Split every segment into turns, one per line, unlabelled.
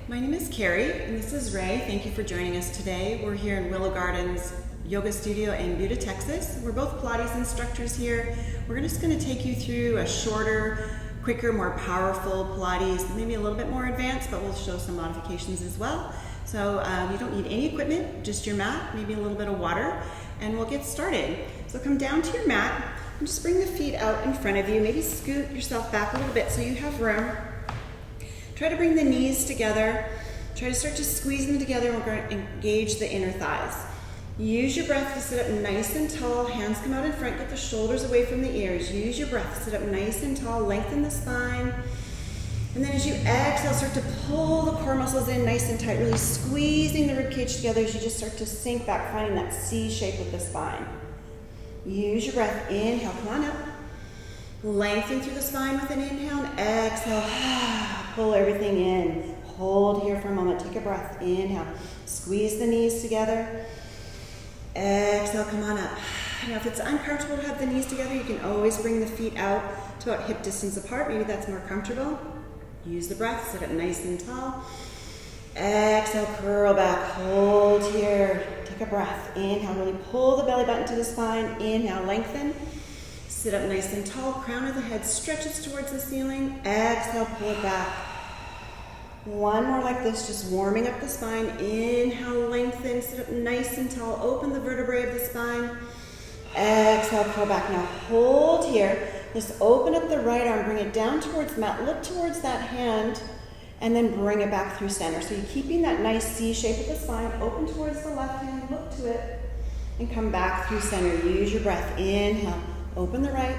My name is Carrie, and this is Ray. Thank you for joining us today. We're here in Willow Gardens Yoga Studio in Buda, Texas. We're both Pilates instructors here. We're just going to take you through a shorter, quicker, more powerful Pilates, maybe a little bit more advanced, but we'll show some modifications as well. So you don't need any equipment, just your mat, maybe a little bit of water, and we'll get started. So come down to your mat and just bring the feet out in front of you. Maybe scoot yourself back a little bit so you have room. Try to bring the knees together. Try to start to squeeze them together. We're going to engage the inner thighs. Use your breath to sit up nice and tall. Hands come out in front. Get the shoulders away from the ears. Use your breath. Sit up nice and tall. Lengthen the spine. And then as you exhale, start to pull the core muscles in nice and tight. Really squeezing the ribcage together as you just start to sink back, finding that C shape with the spine. Use your breath. Inhale. Come on up. Lengthen through the spine with an inhale and exhale. Pull everything in. Hold here for a moment. Take a breath. Inhale. Squeeze the knees together. Exhale. Come on up. Now, if it's uncomfortable to have the knees together, you can always bring the feet out to about hip distance apart. Maybe that's more comfortable. Use the breath. Sit up nice and tall. Exhale. Curl back. Hold here. Take a breath. Inhale. Really pull the belly button to the spine. Inhale. Lengthen. Sit up nice and tall. Crown of the head stretches towards the ceiling. Exhale, pull it back. One more like this, just warming up the spine. Inhale, lengthen. Sit up nice and tall. Open the vertebrae of the spine. Exhale, pull back. Now hold here. Just open up the right arm. Bring it down towards the mat. Look towards that hand. And then bring it back through center. So you're keeping that nice C shape of the spine. Open towards the left hand. Look to it. And come back through center. Use your breath. Inhale. Open the right,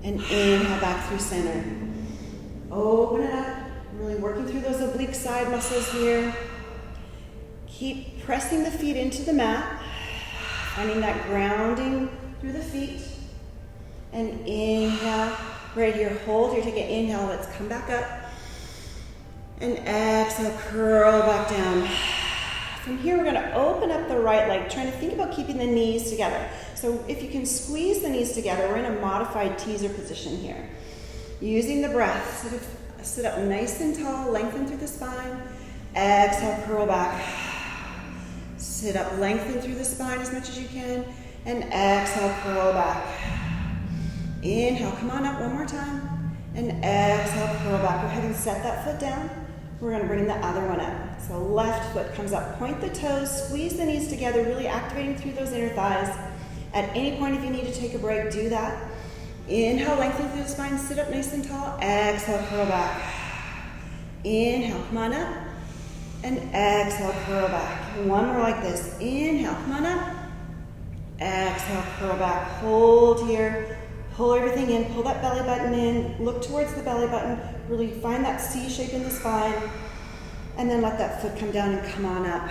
and inhale back through center. Open it up, really working through those oblique side muscles here. Keep pressing the feet into the mat, finding that grounding through the feet. And inhale, right here, hold here, take an inhale, let's come back up. And exhale, curl back down. From here, we're going to open up the right leg, trying to think about keeping the knees together. So if you can squeeze the knees together, we're in a modified teaser position here. Using the breath, sit up nice and tall, lengthen through the spine. Exhale, curl back. Sit up, lengthen through the spine as much as you can. And exhale, curl back. Inhale, come on up one more time. And exhale, curl back. Go ahead and set that foot down. We're going to bring the other one up. So left foot comes up, point the toes, squeeze the knees together, really activating through those inner thighs. At any point, if you need to take a break, do that. Inhale, lengthen through the spine, sit up nice and tall. Exhale, curl back. Inhale, come on up. And exhale, curl back. One more like this. Inhale, come on up. Exhale, curl back. Hold here. Pull everything in. Pull that belly button in. Look towards the belly button. Really find that C shape in the spine. And then let that foot come down and come on up.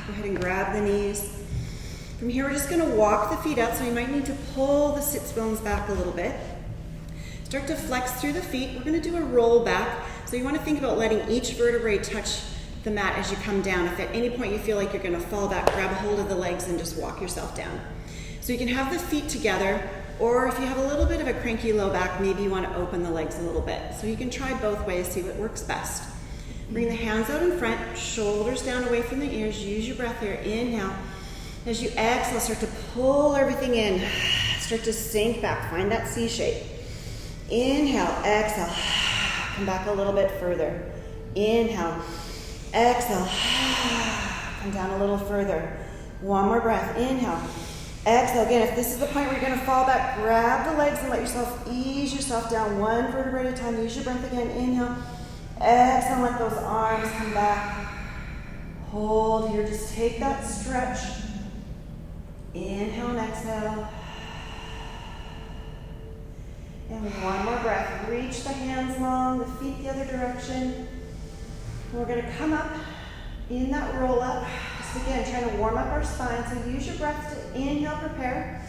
Go ahead and grab the knees. From here, we're just going to walk the feet out, so you might need to pull the sits bones back a little bit. Start to flex through the feet. We're going to do a roll back. So you want to think about letting each vertebrae touch the mat as you come down. If at any point you feel like you're going to fall back, grab a hold of the legs and just walk yourself down. So you can have the feet together, or if you have a little bit of a cranky low back, maybe you want to open the legs a little bit. So you can try both ways, see what works best. Bring the hands out in front, shoulders down away from the ears. Use your breath here. Inhale. As you exhale, start to pull everything in. Start to sink back. Find that C shape. Inhale, exhale. Come back a little bit further. Inhale, exhale. Come down a little further. One more breath. Inhale, exhale. Again, if this is the point where you're going to fall back, grab the legs and let yourself ease yourself down one vertebrae at a time. Use your breath again. Inhale, exhale. Let those arms come back. Hold here. Just take that stretch. Inhale and exhale. And one more breath. Reach the hands long, the feet the other direction. We're going to come up in that roll up. Just again, trying to warm up our spine. So use your breath to inhale, prepare.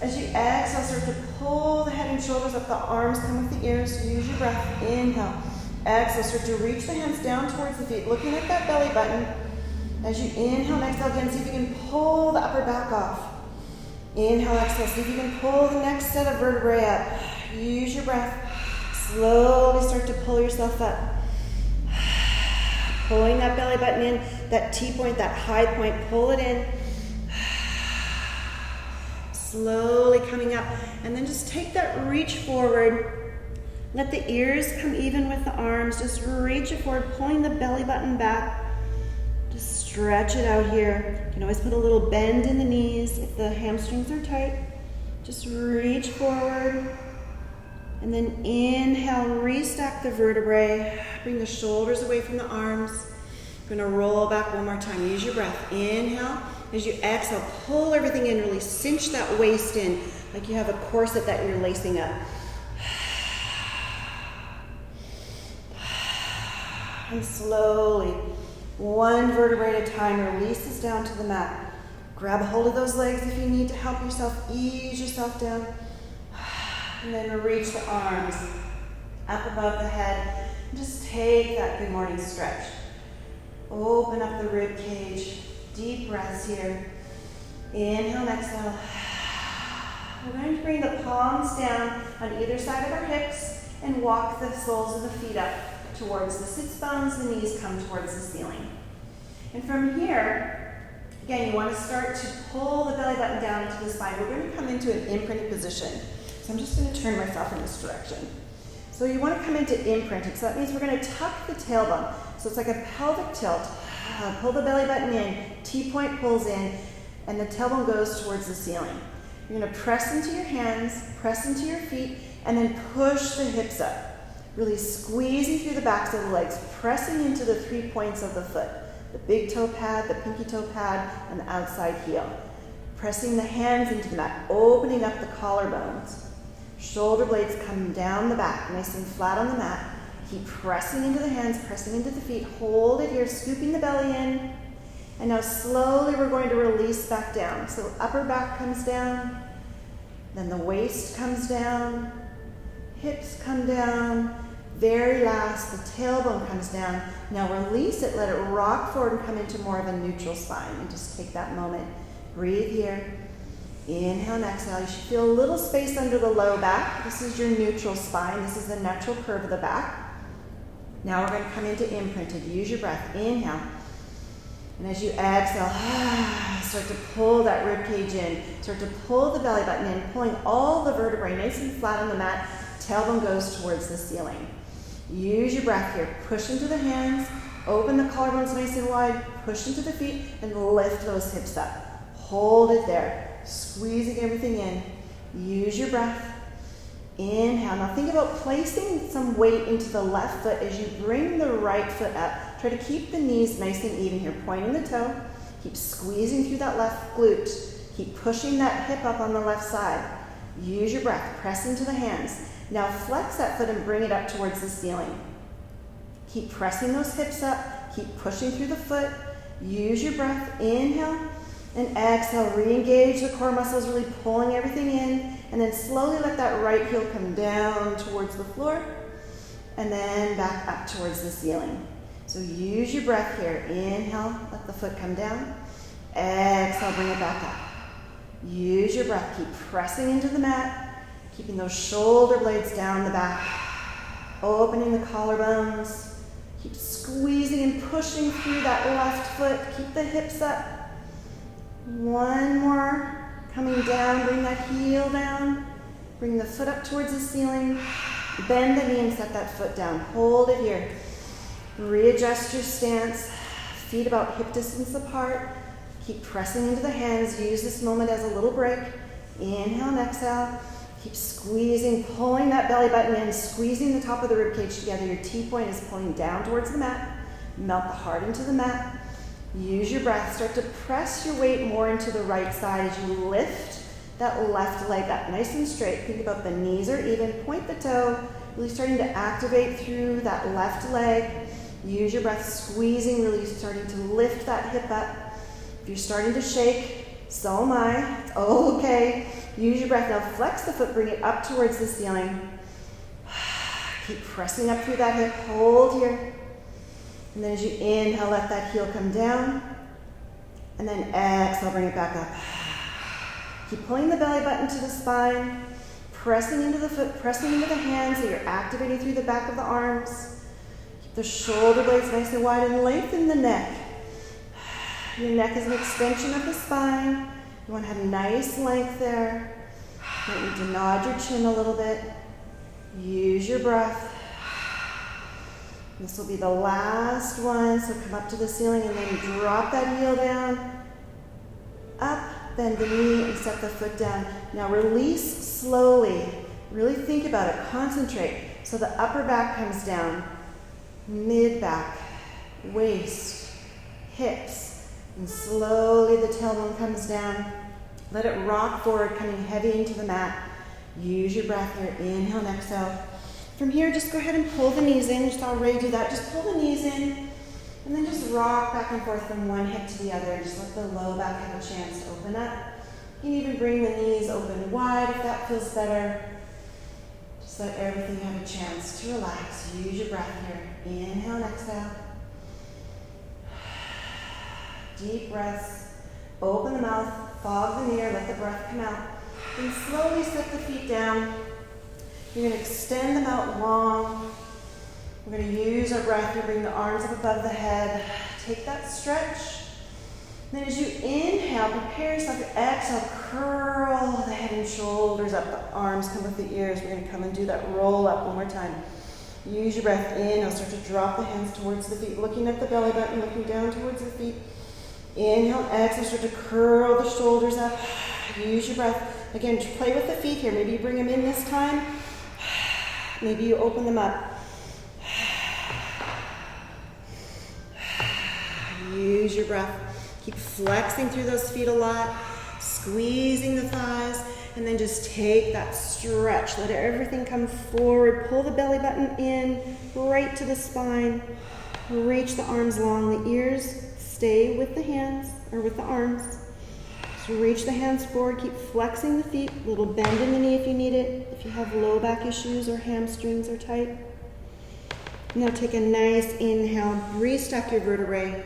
As you exhale, start to pull the head and shoulders up. The arms come with the ears. Use your breath. Inhale. Exhale. Start to reach the hands down towards the feet. Looking at that belly button. As you inhale and exhale again, see if you can pull the upper back off. Inhale, exhale. See if you can pull the next set of vertebrae up. Use your breath. Slowly start to pull yourself up. Pulling that belly button in, that T-point, that high point, pull it in. Slowly coming up, and then just take that reach forward. Let the ears come even with the arms. Just reach it forward, pulling the belly button back. Just stretch it out here. You can always put a little bend in the knees if the hamstrings are tight. Just reach forward. And then inhale, restack the vertebrae. Bring the shoulders away from the arms. We're gonna roll back one more time. Use your breath. Inhale. As you exhale, pull everything in, really cinch that waist in, like you have a corset that you're lacing up. And slowly, one vertebrae at a time, releases down to the mat. Grab a hold of those legs if you need to help yourself, ease yourself down. And then reach the arms up above the head. And just take that good morning stretch. Open up the rib cage. Deep breaths here. Inhale and exhale. We're going to bring the palms down on either side of our hips and walk the soles of the feet up towards the sits bones. The knees come towards the ceiling. And from here, again, you want to start to pull the belly button down into the spine. We're going to come into an imprinted position. So I'm just going to turn myself in this direction. So you want to come into imprinted. So that means we're going to tuck the tailbone. So it's like a pelvic tilt. Pull the belly button in, T-point pulls in, and the tailbone goes towards the ceiling. You're going to press into your hands, press into your feet, and then push the hips up. Really squeezing through the backs of the legs, pressing into the 3 points of the foot. The big toe pad, the pinky toe pad, and the outside heel. Pressing the hands into the mat, opening up the collarbones. Shoulder blades come down the back, nice and flat on the mat. Keep pressing into the hands, pressing into the feet. Hold it here, scooping the belly in. And now slowly we're going to release back down. So upper back comes down, then the waist comes down, hips come down. Very last, the tailbone comes down. Now release it, let it rock forward and come into more of a neutral spine. And just take that moment. Breathe here. Inhale and exhale. You should feel a little space under the low back. This is your neutral spine. This is the natural curve of the back. Now we're going to come into imprinted. Use your breath. Inhale. And as you exhale, start to pull that rib cage in. Start to pull the belly button in, pulling all the vertebrae nice and flat on the mat. Tailbone goes towards the ceiling. Use your breath here. Push into the hands. Open the collarbones nice and wide. Push into the feet and lift those hips up. Hold it there. Squeezing everything in. Use your breath. Inhale. Now think about placing some weight into the left foot as you bring the right foot up. Try to keep the knees nice and even here. Pointing the toe. Keep squeezing through that left glute. Keep pushing that hip up on the left side. Use your breath. Press into the hands. Now flex that foot and bring it up towards the ceiling. Keep pressing those hips up. Keep pushing through the foot. Use your breath. Inhale and exhale. Re-engage the core muscles, really pulling everything in. And then slowly let that right heel come down towards the floor. And then back up towards the ceiling. So use your breath here. Inhale, let the foot come down. Exhale, bring it back up. Use your breath. Keep pressing into the mat. Keeping those shoulder blades down the back. Opening the collarbones. Keep squeezing and pushing through that left foot. Keep the hips up. One more. Coming down, bring that heel down. Bring the foot up towards the ceiling. Bend the knee and set that foot down. Hold it here. Readjust your stance. Feet about hip distance apart. Keep pressing into the hands. Use this moment as a little break. Inhale and exhale. Keep squeezing, pulling that belly button in, squeezing the top of the ribcage together. Your T-point is pulling down towards the mat. Melt the heart into the mat. Use your breath. Start to press your weight more into the right side as you lift that left leg up nice and straight. Think about the knees are even. Point the toe. Really starting to activate through that left leg. Use your breath, squeezing, really starting to lift that hip up. If you're starting to shake, so am I. It's okay. Use your breath. Now flex the foot, bring it up towards the ceiling. Keep pressing up through that hip. Hold here. And then as you inhale, let that heel come down. And then exhale, bring it back up. Keep pulling the belly button to the spine. Pressing into the foot, pressing into the hands so you're activating through the back of the arms. Keep The shoulder blades nice and wide and lengthen the neck. Your neck is an extension of the spine. You want to have nice length there. You might need to nod your chin a little bit. Use your breath. This will be the last one, so come up to the ceiling and then drop that heel down. Up, bend the knee and set the foot down. Now release slowly. Really think about it, concentrate. So the upper back comes down, mid back, waist, hips, and slowly the tailbone comes down. Let it rock forward, coming heavy into the mat. Use your breath here, inhale and exhale. From here, just go ahead and pull the knees in. Just already do that. Just pull the knees in, and then just rock back and forth from one hip to the other. Just let the low back have a chance to open up. You can even bring the knees open wide if that feels better. Just let everything have a chance to relax. Use your breath here. Inhale and exhale. Deep breaths. Open the mouth, fog the mirror, let the breath come out. Then slowly set the feet down. You're going to extend them out long. We're going to use our breath here, bring the arms up above the head. Take that stretch. Then as you inhale, prepare yourself to exhale, curl the head and shoulders up. The arms come with the ears. We're going to come and do that roll up one more time. Use your breath. Inhale, start to drop the hands towards the feet, looking at the belly button, looking down towards the feet. Inhale, exhale, start to curl the shoulders up. Use your breath. Again, play with the feet here. Maybe you bring them in this time. Maybe you open them up. Use your breath. Keep flexing through those feet a lot, squeezing the thighs, and then just take that stretch. Let everything come forward. Pull the belly button in, right to the spine. Reach the arms long. The ears stay with the hands, or with the arms. So reach the hands forward, keep flexing the feet, a little bend in the knee if you need it, if you have low back issues or hamstrings are tight. Now take a nice inhale, restack your vertebrae,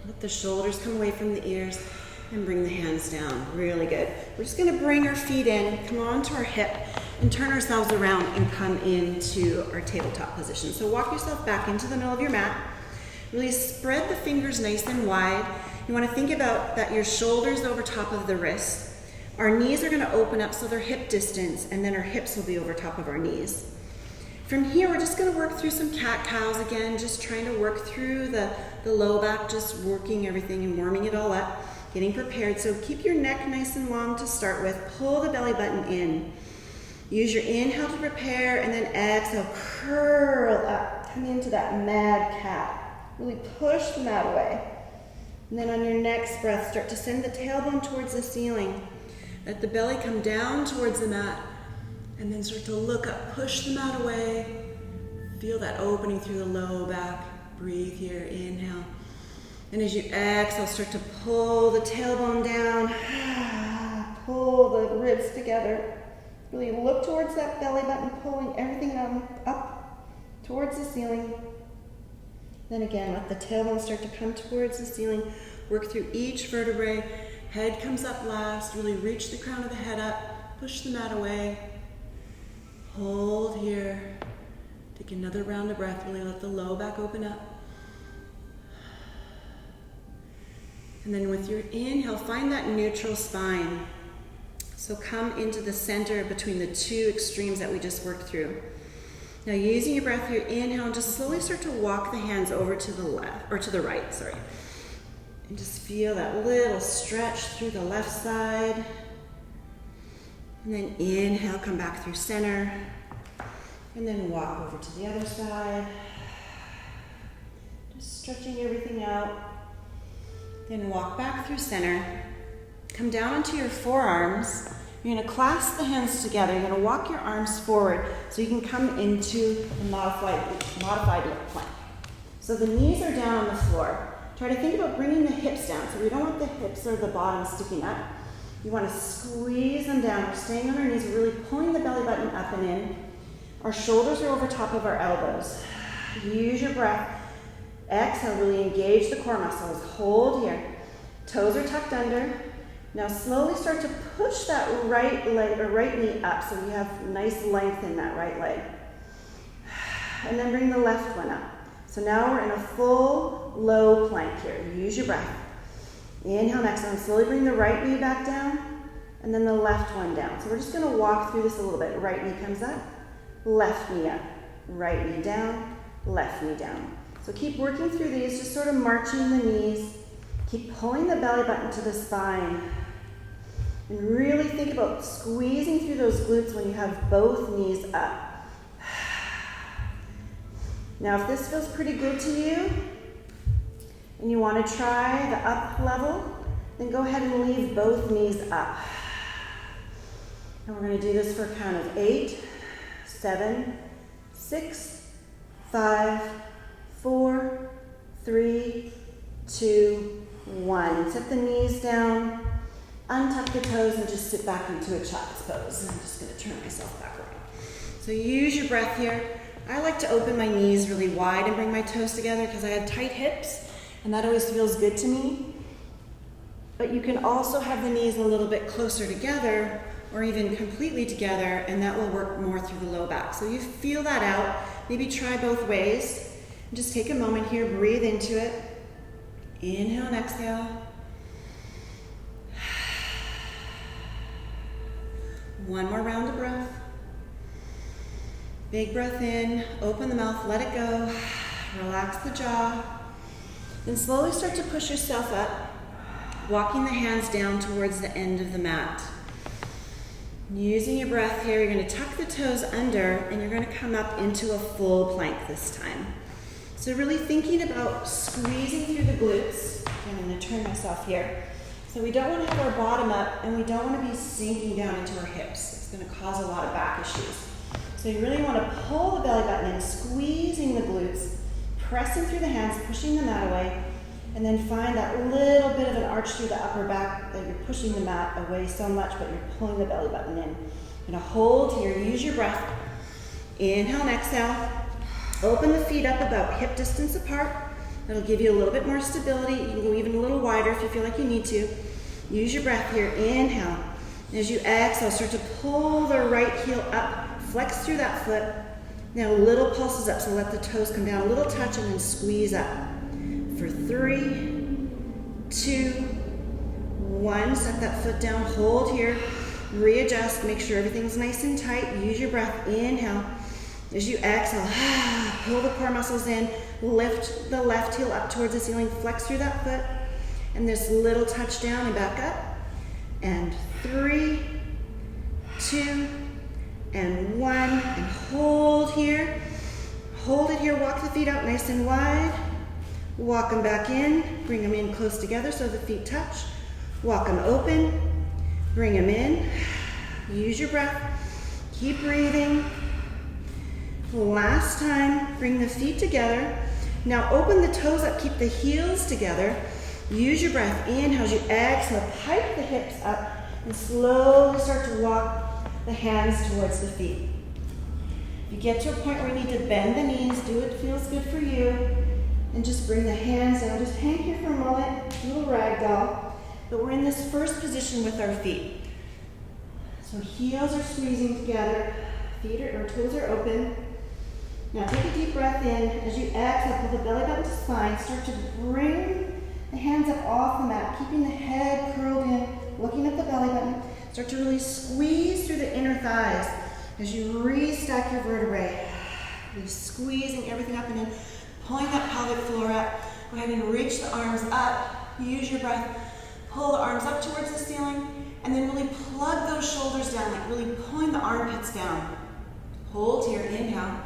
let the shoulders come away from the ears, and bring the hands down. Really good. We're just gonna bring our feet in, come onto our hip, and turn ourselves around and come into our tabletop position. So walk yourself back into the middle of your mat. Really spread the fingers nice and wide. You want to think about that your shoulders over top of the wrists. Our knees are going to open up so they're hip distance, and then our hips will be over top of our knees. From here, we're just going to work through some cat-cows again, just trying to work through the low back, just working everything and warming it all up, getting prepared. So keep your neck nice and long to start with. Pull the belly button in. Use your inhale to prepare, and then exhale, curl up. Come into that mad cat. Really push the mat away. And then on your next breath, start to send the tailbone towards the ceiling. Let the belly come down towards the mat. And then start to look up, push the mat away. Feel that opening through the low back. Breathe here, inhale. And as you exhale, start to pull the tailbone down. Pull the ribs together. Really look towards that belly button, pulling everything up towards the ceiling. Then again, let the tailbone start to come towards the ceiling. Work through each vertebrae. Head comes up last. Really reach the crown of the head up. Push the mat away. Hold here. Take another round of breath. Really let the low back open up. And then with your inhale, find that neutral spine. So come into the center between the two extremes that we just worked through. Now using your breath here, inhale, and just slowly start to walk the hands over to the left, or to the right, sorry. And just feel that little stretch through the left side. And then inhale, come back through center. And then walk over to the other side. Just stretching everything out. Then walk back through center. Come down onto your forearms. You're going to clasp the hands together. You're going to walk your arms forward so you can come into the modified leg plank. So the knees are down on the floor. Try to think about bringing the hips down. So we don't want the hips or the bottom sticking up. You want to squeeze them down. We're staying on our knees. We're really pulling the belly button up and in. Our shoulders are over top of our elbows. Use your breath. Exhale, really engage the core muscles. Hold here. Toes are tucked under. Now slowly start to push that right leg or right knee up so you have nice length in that right leg. And then bring the left one up. So now we're in a full low plank here. Use your breath. Inhale, exhale, and slowly bring the right knee back down, and then the left one down. So we're just gonna walk through this a little bit. Right knee comes up, left knee up, right knee down, left knee down. So keep working through these, just sort of marching the knees. Keep pulling the belly button to the spine. And really think about squeezing through those glutes when you have both knees up. Now, if this feels pretty good to you, and you want to try the up level, then go ahead and leave both knees up. And we're going to do this for a count of 8, 7, 6, 5, 4, 3, 2, 1. Set the knees down, untuck the toes, and just sit back into a child's pose. I'm just going to turn myself back around. So use your breath here. I like to open my knees really wide and bring my toes together because I have tight hips, and that always feels good to me. But you can also have the knees a little bit closer together or even completely together, and that will work more through the low back. So you feel that out. Maybe try both ways. And just take a moment here, breathe into it. Inhale and exhale. One more round of breath. Big breath in, open the mouth, let it go. Relax the jaw. Then slowly start to push yourself up, walking the hands down towards the end of the mat. Using your breath here, you're going to tuck the toes under and you're going to come up into a full plank this time. So really thinking about squeezing through the glutes. I'm going to turn myself here. So we don't want to have our bottom up and we don't want to be sinking down into our hips. It's going to cause a lot of back issues. So you really want to pull the belly button in, squeezing the glutes, pressing through the hands, pushing the mat away, and then find that little bit of an arch through the upper back that you're pushing the mat away so much, but you're pulling the belly button in. You're going to hold here, use your breath. Inhale and exhale. Open the feet up about hip distance apart. That'll give you a little bit more stability. You can go even a little wider if you feel like you need to. Use your breath here. Inhale. As you exhale, start to pull the right heel up. Flex through that foot. Now little pulses up, so let the toes come down. A little touch and then squeeze up. For 3, 2, 1. Set that foot down. Hold here. Readjust. Make sure everything's nice and tight. Use your breath. Inhale. As you exhale, pull the core muscles in. Lift the left heel up towards the ceiling. Flex through that foot. And this little touch down and back up. And 3, 2, and 1. And hold here. Hold it here. Walk the feet out nice and wide. Walk them back in. Bring them in close together so the feet touch. Walk them open. Bring them in. Use your breath. Keep breathing. Last time, bring the feet together. Now open the toes up, keep the heels together. Use your breath. Inhale as you exhale, pipe the hips up and slowly start to walk the hands towards the feet. If you get to a point where you need to bend the knees, do what feels good for you, and just bring the hands down. Just hang here for a moment, little ragdoll. But we're in this first position with our feet. So heels are squeezing together, toes are open. Now take a deep breath in. As you exhale, pull the belly button to spine. Start to bring the hands up off the mat, keeping the head curled in, looking at the belly button. Start to really squeeze through the inner thighs as you restack your vertebrae. Really squeezing everything up and in, pulling that pelvic floor up. Go ahead and reach the arms up. Use your breath. Pull the arms up towards the ceiling, and then really plug those shoulders down, like really pulling the armpits down. Hold here. Inhale.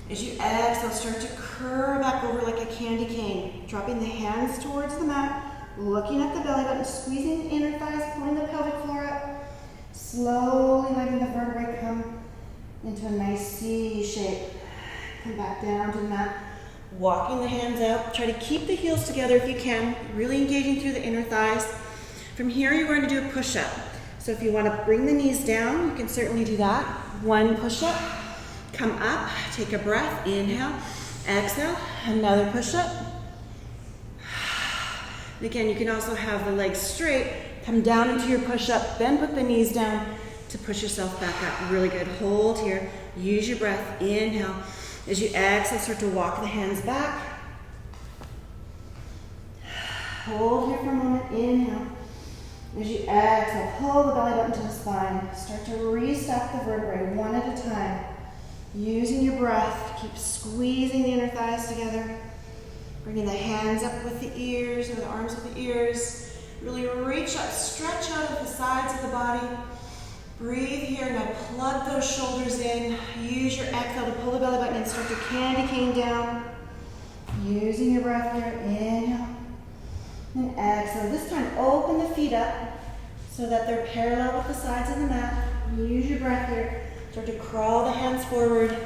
As you exhale, start to curve back over like a candy cane, dropping the hands towards the mat, looking at the belly button, squeezing the inner thighs, pulling the pelvic floor up, slowly letting the vertebrae come into a nice C shape. Come back down to the mat, walking the hands out. Try to keep the heels together if you can, really engaging through the inner thighs. From here, you're going to do a push-up. So if you want to bring the knees down, you can certainly do that. 1 push-up. Come up, take a breath, inhale, exhale, another push-up. And again, you can also have the legs straight, come down into your push-up, then put the knees down to push yourself back up. Really good. Hold here, use your breath, inhale, As you exhale, start to walk the hands back. Hold here for a moment, inhale. As you exhale, pull the belly button to the spine. Start to restack the vertebrae one at a time. Using your breath to keep squeezing the inner thighs together. Bringing the hands up with the ears, or the arms with the ears. Really reach up, stretch out of the sides of the body. Breathe here, now plug those shoulders in. Use your exhale to pull the belly button and start to candy cane down. Using your breath here, inhale. And exhale. This time, open the feet up so that they're parallel with the sides of the mat. Use your breath here. Start to crawl the hands forward.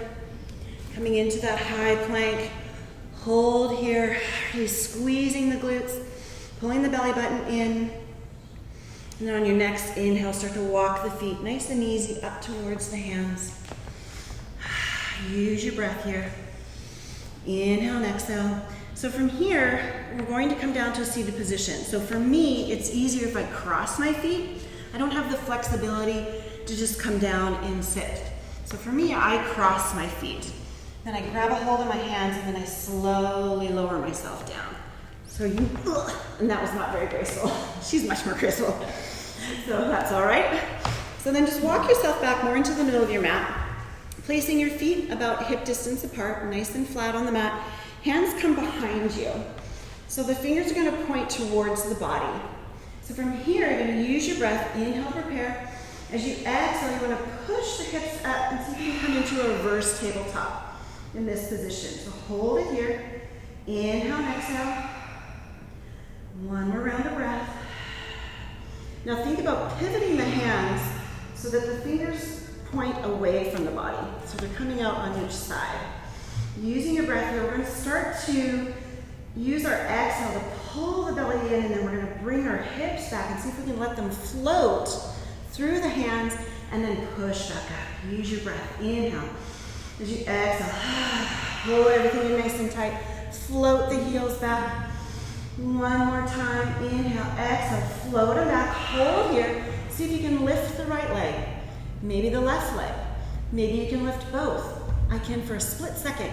Coming into that high plank. Hold here, really squeezing the glutes, pulling the belly button in. And then on your next inhale, start to walk the feet nice and easy up towards the hands. Use your breath here. Inhale and exhale. So from here, we're going to come down to a seated position. So for me, it's easier if I cross my feet. I don't have the flexibility to just come down and sit. So for me, I cross my feet. Then I grab a hold of my hands and then I slowly lower myself down. So and that was not very graceful. She's much more graceful. So that's all right. So then just walk yourself back more into the middle of your mat, placing your feet about hip distance apart, nice and flat on the mat. Hands come behind you. So the fingers are going to point towards the body. So from here, you're going to use your breath. Inhale, prepare. As you exhale, you want to push the hips up and see if you can come into a reverse tabletop in this position. So hold it here. Inhale and exhale. One more round of breath. Now think about pivoting the hands so that the fingers point away from the body. So they're coming out on each side. Using your breath here, we're going to start to use our exhale to pull the belly in, and then we're going to bring our hips back and see if we can let them float through the hands and then push back up. Use your breath. Inhale. As you exhale, pull everything in nice and tight. Float the heels back. One more time. Inhale, exhale, float them back. Hold here. See if you can lift the right leg. Maybe the left leg. Maybe you can lift both. I can for a split second.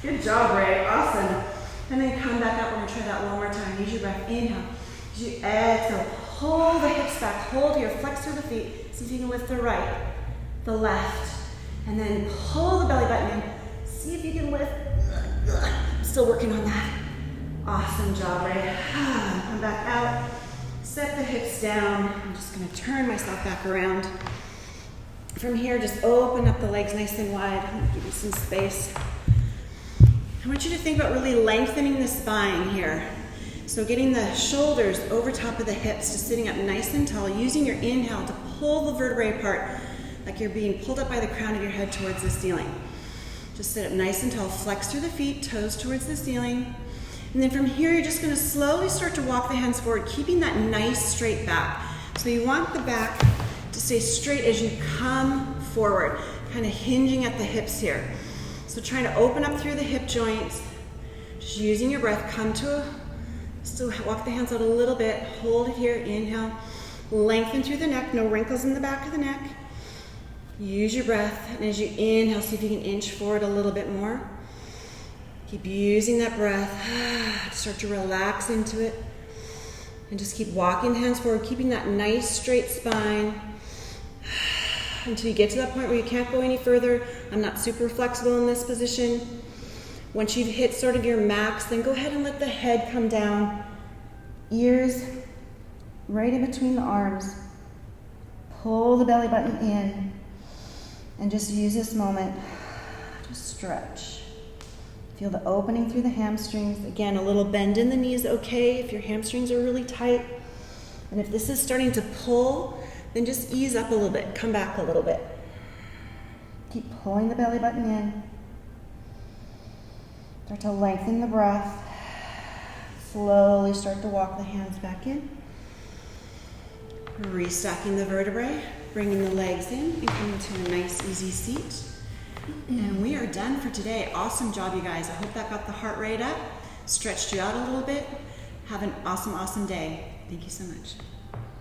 Good job, Ray. Awesome. And then come back up. We're going to try that one more time. Use your breath. Inhale. As you exhale, pull the hips back. Hold here. Flex through the feet. See if you can lift the right, the left. And then pull the belly button in. See if you can lift. Still working on that. Awesome job, Ray. Come back out. Set the hips down. I'm just going to turn myself back around. From here, just open up the legs nice and wide. I'm going to give you some space. I want you to think about really lengthening the spine here. So getting the shoulders over top of the hips, just sitting up nice and tall, using your inhale to pull the vertebrae apart like you're being pulled up by the crown of your head towards the ceiling. Just sit up nice and tall, flex through the feet, toes towards the ceiling. And then from here, you're just going to slowly start to walk the hands forward, keeping that nice straight back. So you want the back to stay straight as you come forward, kind of hinging at the hips here. So trying to open up through the hip joints, just using your breath, still walk the hands out a little bit, hold it here, inhale, lengthen through the neck, no wrinkles in the back of the neck. Use your breath, and as you inhale, see if you can inch forward a little bit more. Keep using that breath, start to relax into it, and just keep walking the hands forward, keeping that nice straight spine until you get to that point where you can't go any further. I'm not super flexible in this position. Once you've hit sort of your max, then go ahead and let the head come down, ears right in between the arms. Pull the belly button in, and just use this moment to stretch. Feel the opening through the hamstrings. Again, a little bend in the knees, okay, if your hamstrings are really tight. And if this is starting to pull, then just ease up a little bit, come back a little bit. Keep pulling the belly button in. Start to lengthen the breath. Slowly start to walk the hands back in. Restacking the vertebrae, bringing the legs in and coming to a nice, easy seat. And we are done for today. Awesome job, you guys. I hope that got the heart rate up, stretched you out a little bit. Have an awesome, awesome day. Thank you so much.